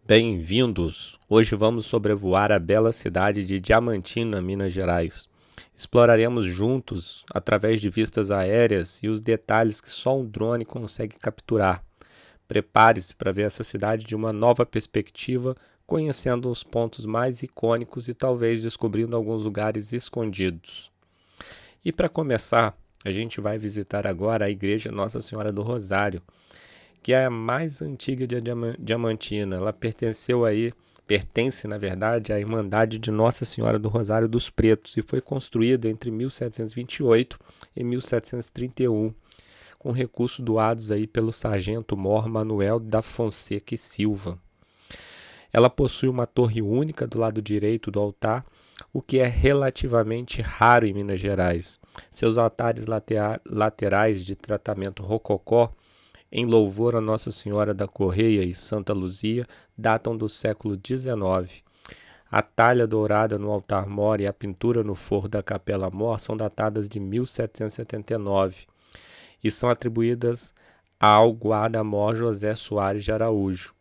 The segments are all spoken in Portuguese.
Bem-vindos! Hoje vamos sobrevoar a bela cidade de Diamantina, Minas Gerais. Exploraremos juntos, através de vistas aéreas e os detalhes que só um drone consegue capturar. Prepare-se para ver essa cidade de uma nova perspectiva, conhecendo os pontos mais icônicos e talvez descobrindo alguns lugares escondidos. E para começar, a gente vai visitar agora a Igreja Nossa Senhora do Rosário, que é a mais antiga de Diamantina. Ela pertence, na verdade, à Irmandade de Nossa Senhora do Rosário dos Pretos e foi construída entre 1728 e 1731, com recursos doados aí pelo sargento mor Manuel da Fonseca e Silva. Ela possui uma torre única do lado direito do altar, o que é relativamente raro em Minas Gerais. Seus altares laterais de tratamento rococó, em louvor a Nossa Senhora da Correia e Santa Luzia, datam do século XIX. A talha dourada no altar-mor e a pintura no forro da capela-mor são datadas de 1779 e são atribuídas ao guarda-mor José Soares de Araújo.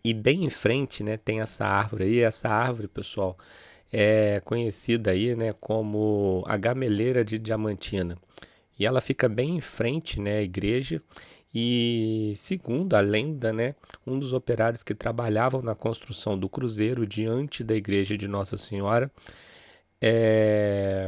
E bem em frente, né, tem essa árvore aí. Essa árvore, pessoal, é conhecida aí, né, como a Gameleira de Diamantina. E ela fica bem em frente, né, à igreja. E segundo a lenda, né, um dos operários que trabalhavam na construção do cruzeiro diante da igreja de Nossa Senhora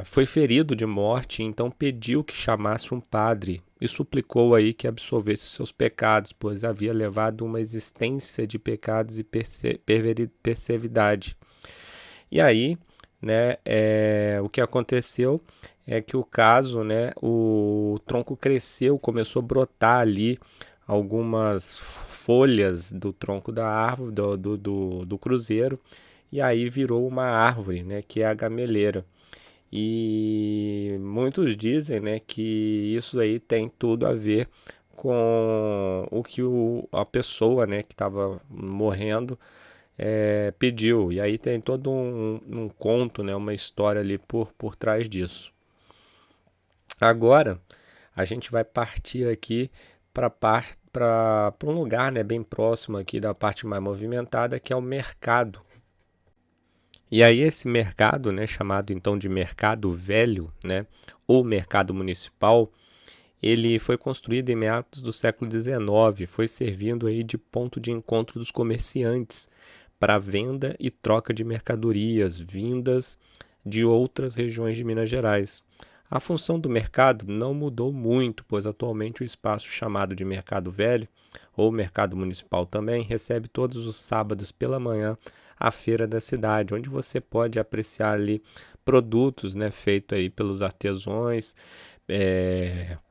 foi ferido de morte, então pediu que chamasse um padre e suplicou aí que absolvesse seus pecados, pois havia levado uma existência de pecados e perversidade. E aí, né, o que aconteceu é que o tronco cresceu, começou a brotar ali algumas folhas do tronco da árvore, do cruzeiro, e aí virou uma árvore, né, que é a gameleira. E muitos dizem, né, que isso aí tem tudo a ver com o que a pessoa, né, que estava morrendo pediu. E aí tem todo um conto, né, uma história ali por trás disso. Agora a gente vai partir aqui para um lugar, né, bem próximo aqui da parte mais movimentada, que é o mercado. E aí esse mercado, né, chamado então de Mercado Velho, né, ou Mercado Municipal, ele foi construído em meados do século XIX, foi servindo aí de ponto de encontro dos comerciantes para venda e troca de mercadorias vindas de outras regiões de Minas Gerais. A função do mercado não mudou muito, pois atualmente o espaço chamado de Mercado Velho, ou Mercado Municipal também, recebe todos os sábados pela manhã a feira da cidade, onde você pode apreciar ali produtos, né, feitos aí pelos artesãos,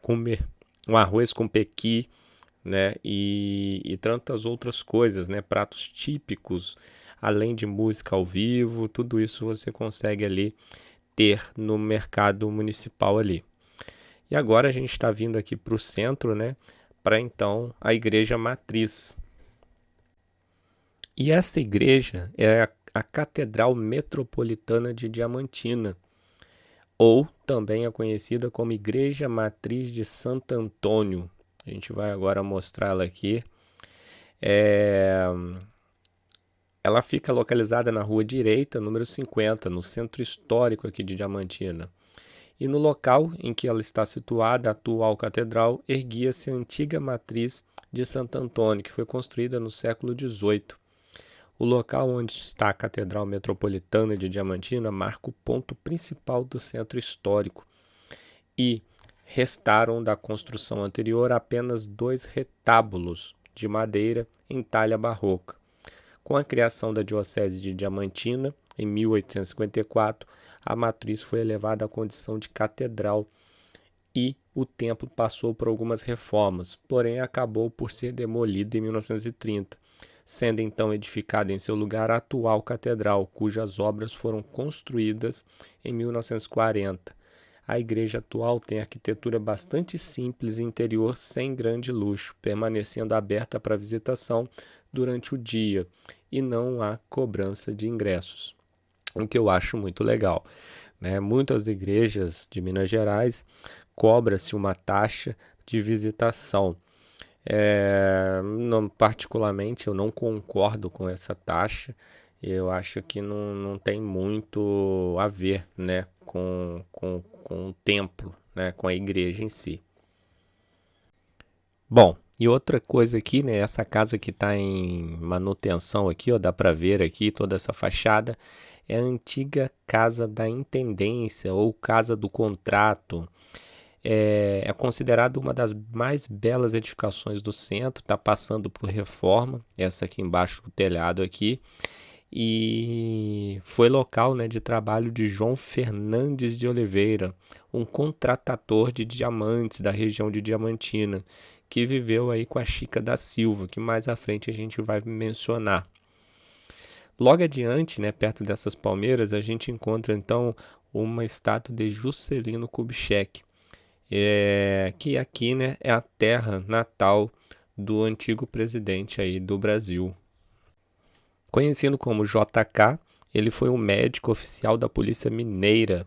comer um arroz com pequi, né, e tantas outras coisas, né, pratos típicos, além de música ao vivo, tudo isso você consegue ali ter no mercado municipal ali. E agora a gente está vindo aqui para o centro, né, para então a igreja matriz. E essa igreja é a Catedral Metropolitana de Diamantina, ou também é conhecida como Igreja Matriz de Santo Antônio. A gente vai agora mostrá-la aqui. Ela fica localizada na rua direita, número 50, no centro histórico aqui de Diamantina. E no local em que ela está situada, a atual catedral, erguia-se a antiga matriz de Santo Antônio, que foi construída no século XVIII. O local onde está a Catedral Metropolitana de Diamantina marca o ponto principal do centro histórico e restaram da construção anterior apenas 2 retábulos de madeira em talha barroca. Com a criação da Diocese de Diamantina, em 1854, a matriz foi elevada à condição de catedral e o templo passou por algumas reformas, porém acabou por ser demolido em 1930, sendo então edificada em seu lugar a atual catedral, cujas obras foram construídas em 1940. A igreja atual tem arquitetura bastante simples e interior sem grande luxo, permanecendo aberta para visitação durante o dia e não há cobrança de ingressos, o que eu acho muito legal, né? Muitas igrejas de Minas Gerais cobra-se uma taxa de visitação. Não, particularmente, eu não concordo com essa taxa. Eu acho que não tem muito a ver, né, com o templo, né, com a igreja em si. Bom, e outra coisa aqui, né, essa casa que está em manutenção aqui, ó, dá para ver aqui toda essa fachada, é a antiga casa da intendência ou casa do contrato. É considerado uma das mais belas edificações do centro, está passando por reforma, essa aqui embaixo do telhado aqui, e foi local, né, de trabalho de João Fernandes de Oliveira, um contratador de diamantes da região de Diamantina, que viveu aí com a Chica da Silva, que mais à frente a gente vai mencionar. Logo adiante, né, perto dessas palmeiras, a gente encontra então uma estátua de Juscelino Kubitschek, que aqui, né, é a terra natal do antigo presidente aí do Brasil. Conhecido como JK, ele foi um médico oficial da Polícia Mineira,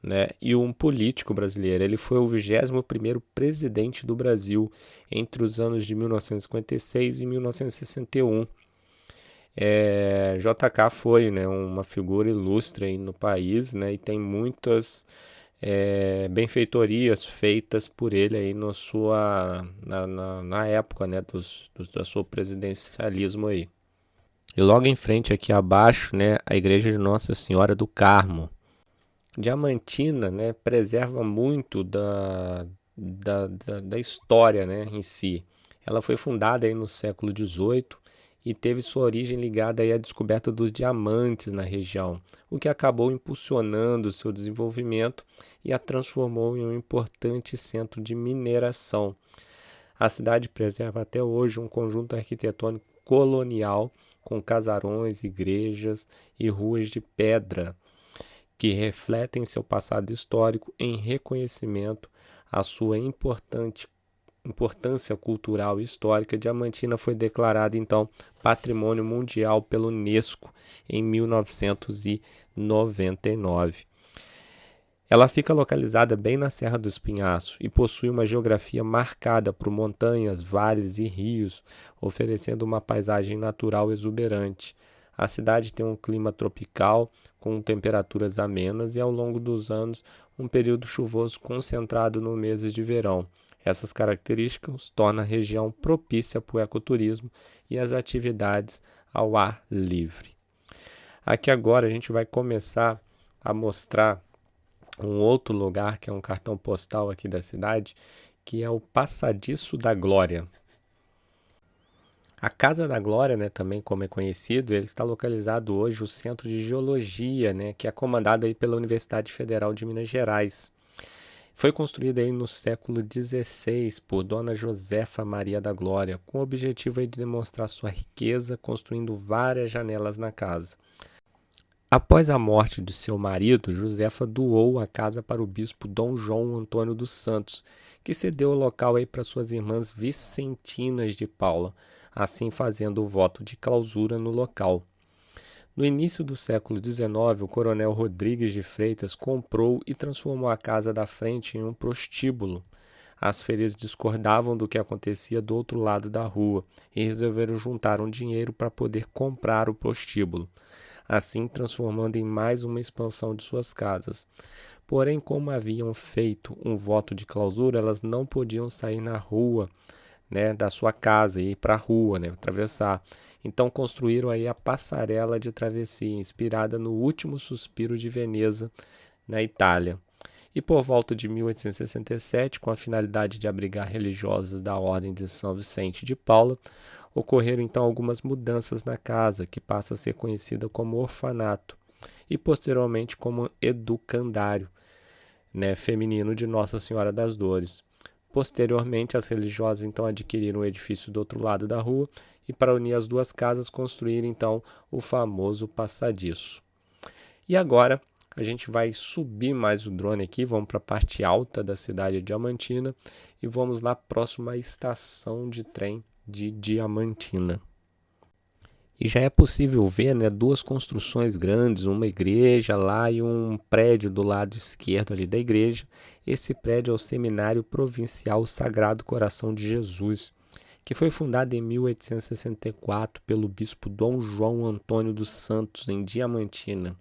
né, e um político brasileiro. Ele foi o 21º presidente do Brasil entre os anos de 1956 e 1961. JK foi, né, uma figura ilustre aí no país, né, e tem muitas benfeitorias feitas por ele aí na época, né, da sua presidencialismo aí. E logo em frente aqui abaixo, né, a igreja de Nossa Senhora do Carmo. Diamantina, né, preserva muito da história, né, em si. Ela foi fundada aí no século XVIII e teve sua origem ligada aí à descoberta dos diamantes na região, o que acabou impulsionando seu desenvolvimento e a transformou em um importante centro de mineração. A cidade preserva até hoje um conjunto arquitetônico colonial com casarões, igrejas e ruas de pedra que refletem seu passado histórico em reconhecimento à sua importância cultural e histórica. Diamantina foi declarada então Patrimônio Mundial pela Unesco em 1999. Ela fica localizada bem na Serra do Espinhaço e possui uma geografia marcada por montanhas, vales e rios, oferecendo uma paisagem natural exuberante. A cidade tem um clima tropical, com temperaturas amenas e, ao longo dos anos, um período chuvoso concentrado nos meses de verão. Essas características tornam a região propícia para o ecoturismo e as atividades ao ar livre. Aqui agora a gente vai começar a mostrar um outro lugar que é um cartão postal aqui da cidade, que é o Passadiço da Glória. A Casa da Glória, né, também como é conhecido, ele está localizado hoje no Centro de Geologia, né, que é comandado aí pela Universidade Federal de Minas Gerais. Foi construído aí no século XVI por Dona Josefa Maria da Glória, com o objetivo aí de demonstrar sua riqueza, construindo várias janelas na casa. Após a morte de seu marido, Josefa doou a casa para o bispo Dom João Antônio dos Santos, que cedeu o local aí para suas irmãs Vicentinas de Paula, assim fazendo o voto de clausura no local. No início do século XIX, o coronel Rodrigues de Freitas comprou e transformou a casa da frente em um prostíbulo. As freiras discordavam do que acontecia do outro lado da rua e resolveram juntar um dinheiro para poder comprar o prostíbulo, assim transformando em mais uma expansão de suas casas. Porém, como haviam feito um voto de clausura, elas não podiam sair na rua, né, da sua casa e ir para a rua, né, atravessar. Então construíram aí a passarela de travessia, inspirada no Último Suspiro de Veneza, na Itália. E por volta de 1867, com a finalidade de abrigar religiosos da Ordem de São Vicente de Paula, ocorreram então algumas mudanças na casa, que passa a ser conhecida como orfanato, e posteriormente como educandário, né, feminino de Nossa Senhora das Dores. Posteriormente, as religiosas então adquiriram o edifício do outro lado da rua e, para unir as duas casas, construíram então o famoso passadiço. E agora a gente vai subir mais o drone aqui, vamos para a parte alta da cidade de Diamantina e vamos lá próximo à estação de trem de Diamantina. E já é possível ver, né, duas construções grandes, uma igreja lá e um prédio do lado esquerdo ali da igreja. Esse prédio é o Seminário Provincial Sagrado Coração de Jesus, que foi fundada em 1864 pelo bispo Dom João Antônio dos Santos, em Diamantina,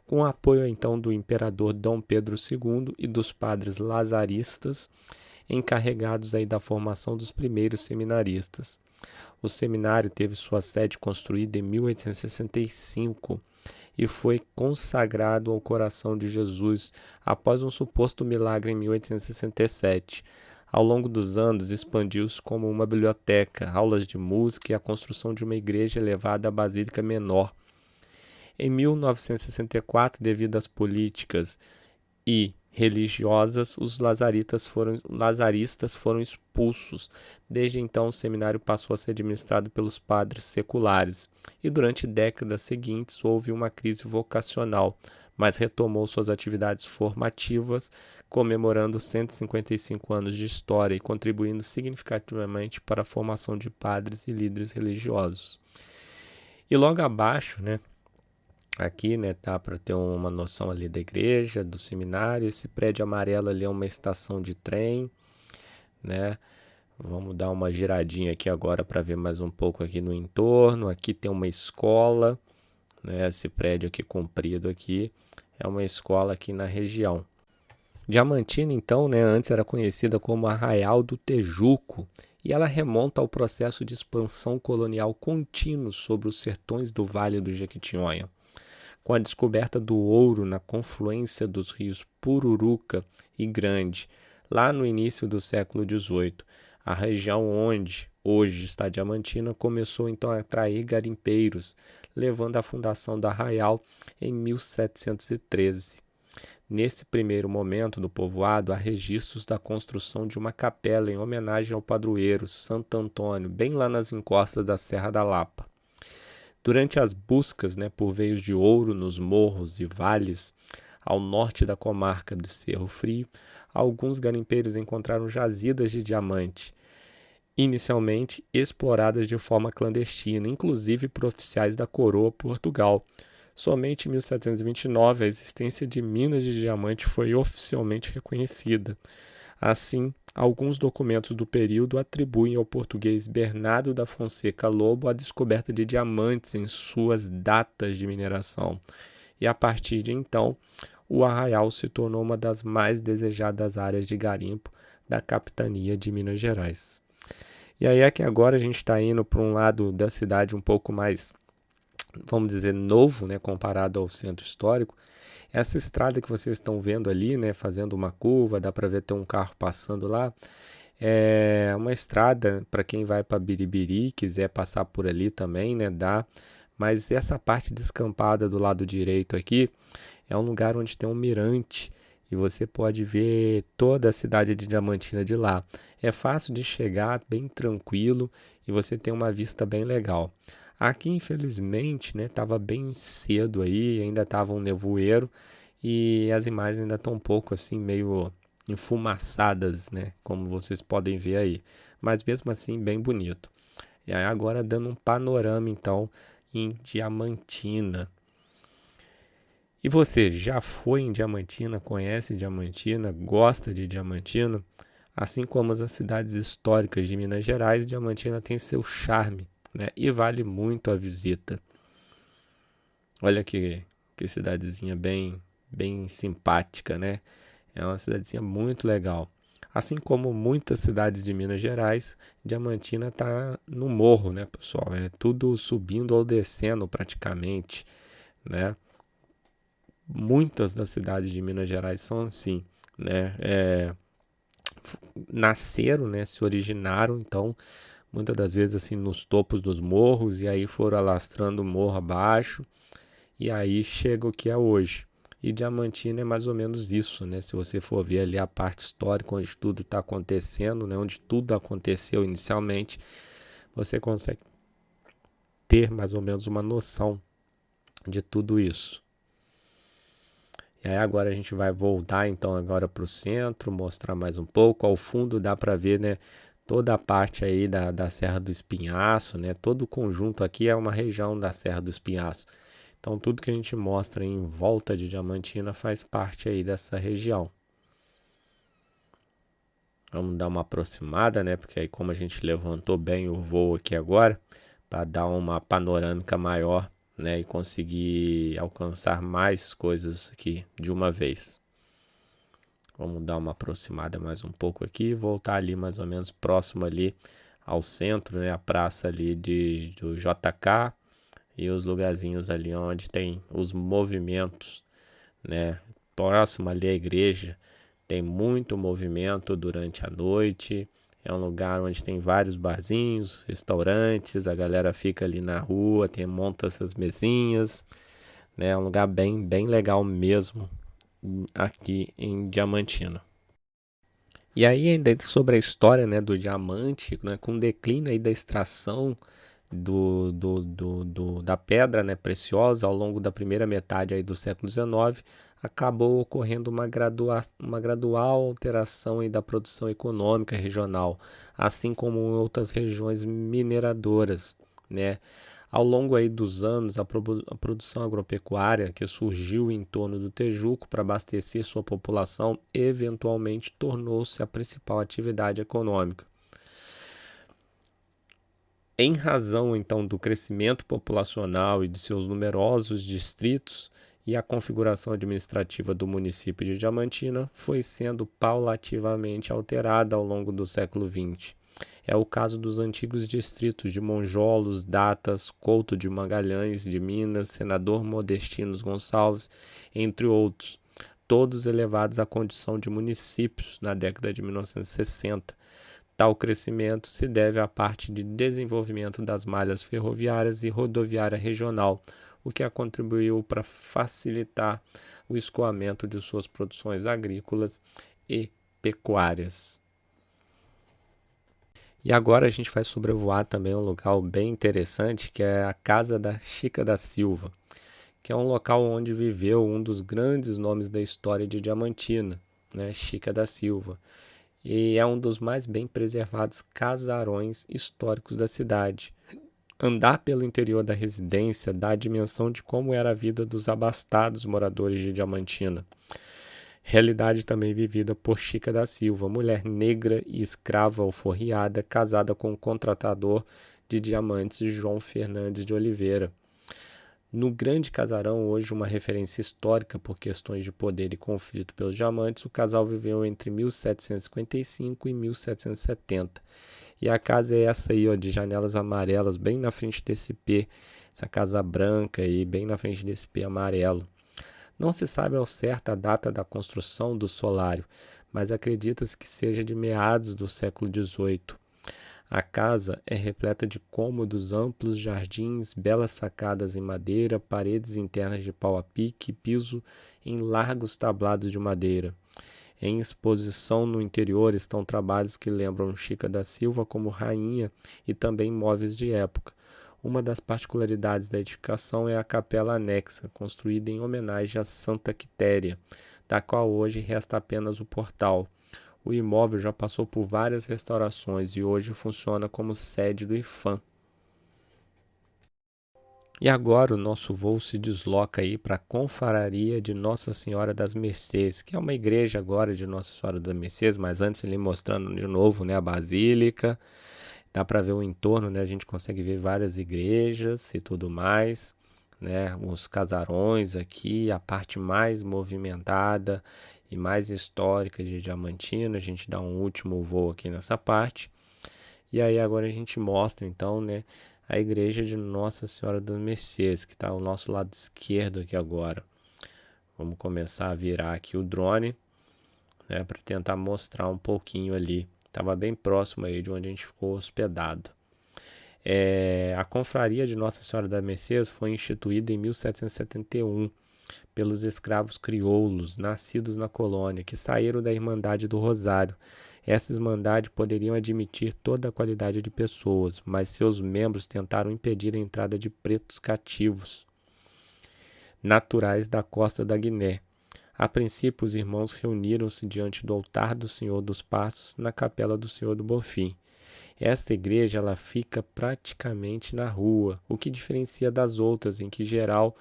com o apoio então do imperador Dom Pedro II e dos padres lazaristas, encarregados aí da formação dos primeiros seminaristas. O seminário teve sua sede construída em 1865 e foi consagrado ao coração de Jesus após um suposto milagre em 1867. Ao longo dos anos, expandiu-se como uma biblioteca, aulas de música e a construção de uma igreja elevada à Basílica Menor. Em 1964, devido às políticas e religiosas, os lazaristas foram expulsos. Desde então, o seminário passou a ser administrado pelos padres seculares, e durante décadas seguintes houve uma crise vocacional, mas retomou suas atividades formativas, comemorando 155 anos de história e contribuindo significativamente para a formação de padres e líderes religiosos. E logo abaixo, aqui, dá para ter uma noção ali da igreja, do seminário. Esse prédio amarelo ali é uma estação de trem, Vamos dar uma giradinha aqui agora para ver mais um pouco aqui no entorno. Aqui tem uma escola, Esse prédio aqui comprido aqui é uma escola aqui na região. Diamantina, então, antes era conhecida como Arraial do Tejuco, e ela remonta ao processo de expansão colonial contínuo sobre os sertões do Vale do Jequitinhonha. Com a descoberta do ouro na confluência dos rios Pururuca e Grande, lá no início do século XVIII, a região onde hoje está Diamantina começou então a atrair garimpeiros, levando à fundação da Arraial em 1713. Nesse primeiro momento do povoado, há registros da construção de uma capela em homenagem ao padroeiro Santo Antônio, bem lá nas encostas da Serra da Lapa. Durante as buscas por veios de ouro nos morros e vales ao norte da comarca do Cerro Frio, alguns garimpeiros encontraram jazidas de diamante, inicialmente exploradas de forma clandestina, inclusive por oficiais da coroa Portugal. Somente em 1729 a existência de minas de diamante foi oficialmente reconhecida. Assim, alguns documentos do período atribuem ao português Bernardo da Fonseca Lobo a descoberta de diamantes em suas datas de mineração. E a partir de então, o Arraial se tornou uma das mais desejadas áreas de garimpo da capitania de Minas Gerais. E aí é que agora a gente está indo para um lado da cidade um pouco mais, vamos dizer, novo, comparado ao centro histórico. Essa estrada que vocês estão vendo ali, fazendo uma curva, dá para ver ter um carro passando lá. É uma estrada para quem vai para Biribiri, quiser passar por ali também, dá. Mas essa parte descampada do lado direito aqui é um lugar onde tem um mirante e você pode ver toda a cidade de Diamantina de lá. É fácil de chegar, bem tranquilo, e você tem uma vista bem legal. Aqui, infelizmente, estava bem cedo aí, ainda estava um nevoeiro e as imagens ainda estão um pouco assim, meio enfumaçadas, como vocês podem ver aí. Mas mesmo assim, bem bonito. E aí agora dando um panorama, então, em Diamantina. E você já foi em Diamantina, conhece Diamantina, gosta de Diamantina? Assim como as cidades históricas de Minas Gerais, Diamantina tem seu charme, e vale muito a visita. Olha que cidadezinha bem simpática, É uma cidadezinha muito legal. Assim como muitas cidades de Minas Gerais, Diamantina está no morro, pessoal? É tudo subindo ou descendo praticamente, Muitas das cidades de Minas Gerais são assim, nasceram, se originaram, então, muitas das vezes assim nos topos dos morros, e aí foram alastrando o morro abaixo, e aí chega o que é hoje. E Diamantina é mais ou menos isso, Se você for ver ali a parte histórica onde tudo está acontecendo, onde tudo aconteceu inicialmente, você consegue ter mais ou menos uma noção de tudo isso. E aí agora a gente vai voltar então agora para o centro, mostrar mais um pouco. Ao fundo dá para ver, toda a parte aí da Serra do Espinhaço, Todo o conjunto aqui é uma região da Serra do Espinhaço. Então tudo que a gente mostra em volta de Diamantina faz parte aí dessa região. Vamos dar uma aproximada, né? Porque aí como a gente levantou bem o voo aqui agora, para dar uma panorâmica maior, né? E conseguir alcançar mais coisas aqui de uma vez. Vamos dar uma aproximada mais um pouco aqui e voltar ali mais ou menos próximo ali ao centro, né? A praça ali do JK e os lugarzinhos ali onde tem os movimentos, né? Próximo ali à igreja, tem muito movimento durante a noite. É um lugar onde tem vários barzinhos, restaurantes, a galera fica ali na rua, monta essas mesinhas, né? É um lugar bem legal mesmo aqui em Diamantina. E aí ainda sobre a história, né, do diamante, né, com o declínio aí da extração da pedra, né, preciosa ao longo da primeira metade aí do século XIX, acabou ocorrendo uma gradual alteração aí da produção econômica regional, assim como em outras regiões mineradoras, né? Ao longo aí dos anos, a produção agropecuária que surgiu em torno do Tejuco para abastecer sua população, eventualmente tornou-se a principal atividade econômica. Em razão então do crescimento populacional e de seus numerosos distritos, e a configuração administrativa do município de Diamantina foi sendo paulativamente alterada ao longo do século XX. É o caso dos antigos distritos de Monjolos, Datas, Couto de Magalhães de Minas, Senador Modestinos Gonçalves, entre outros, todos elevados à condição de municípios na década de 1960. Tal crescimento se deve à parte de desenvolvimento das malhas ferroviárias e rodoviária regional, o que a contribuiu para facilitar o escoamento de suas produções agrícolas e pecuárias. E agora a gente vai sobrevoar também um local bem interessante, que é a Casa da Chica da Silva, que é um local onde viveu um dos grandes nomes da história de Diamantina, né, Chica da Silva, e é um dos mais bem preservados casarões históricos da cidade. Andar pelo interior da residência dá a dimensão de como era a vida dos abastados moradores de Diamantina. Realidade também vivida por Chica da Silva, mulher negra e escrava alforriada, casada com o contratador de diamantes João Fernandes de Oliveira. No Grande Casarão, hoje uma referência histórica por questões de poder e conflito pelos diamantes, o casal viveu entre 1755 e 1770. E a casa é essa aí, ó, de janelas amarelas, bem na frente desse P, essa casa branca aí, bem na frente desse P amarelo. Não se sabe ao certo a data da construção do solário, mas acredita-se que seja de meados do século XVIII. A casa é repleta de cômodos, amplos jardins, belas sacadas em madeira, paredes internas de pau a pique e piso em largos tablados de madeira. Em exposição no interior estão trabalhos que lembram Chica da Silva como rainha e também móveis de época. Uma das particularidades da edificação é a capela anexa, construída em homenagem a Santa Quitéria, da qual hoje resta apenas o portal. O imóvel já passou por várias restaurações e hoje funciona como sede do IFAM. E agora o nosso voo se desloca aí para a Confraria de Nossa Senhora das Mercês, que é uma igreja agora de Nossa Senhora das Mercês, mas antes ele mostrando de novo, né, a basílica. Dá para ver o entorno, né? A gente consegue ver várias igrejas e tudo mais, né? Os casarões aqui, a parte mais movimentada e mais histórica de Diamantina. A gente dá um último voo aqui nessa parte. E aí agora a gente mostra então, né, a igreja de Nossa Senhora das Mercês, que está ao nosso lado esquerdo aqui agora. Vamos começar a virar aqui o drone, né, para tentar mostrar um pouquinho ali. Estava bem próximo aí de onde a gente ficou hospedado. A Confraria de Nossa Senhora das Mercês foi instituída em 1771 pelos escravos crioulos nascidos na colônia, que saíram da Irmandade do Rosário. Essa Irmandade poderiam admitir toda a qualidade de pessoas, mas seus membros tentaram impedir a entrada de pretos cativos, naturais da costa da Guiné. A princípio, os irmãos reuniram-se diante do altar do Senhor dos Passos, na capela do Senhor do Bonfim. Esta igreja ela fica praticamente na rua, o que diferencia das outras, em que geral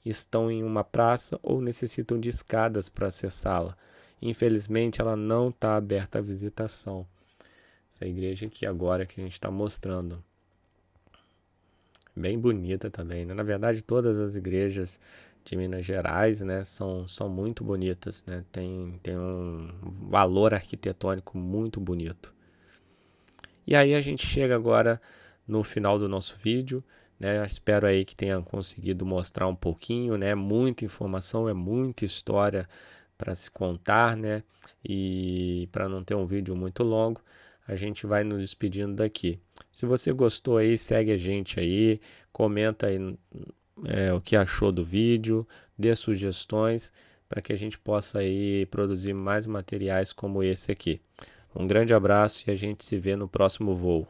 estão em uma praça ou necessitam de escadas para acessá-la. Infelizmente, ela não está aberta à visitação. Essa igreja aqui agora que a gente está mostrando. Bem bonita também, né? Na verdade, todas as igrejas de Minas Gerais, né, são muito bonitas, né? Tem um valor arquitetônico muito bonito. E aí a gente chega agora no final do nosso vídeo, né? Espero aí que tenha conseguido mostrar um pouquinho, né? Muita informação, é muita história para se contar, né? E para não ter um vídeo muito longo, a gente vai nos despedindo daqui. Se você gostou aí, segue a gente aí, comenta aí o que achou do vídeo, dê sugestões para que a gente possa aí produzir mais materiais como esse aqui. Um grande abraço e a gente se vê no próximo voo.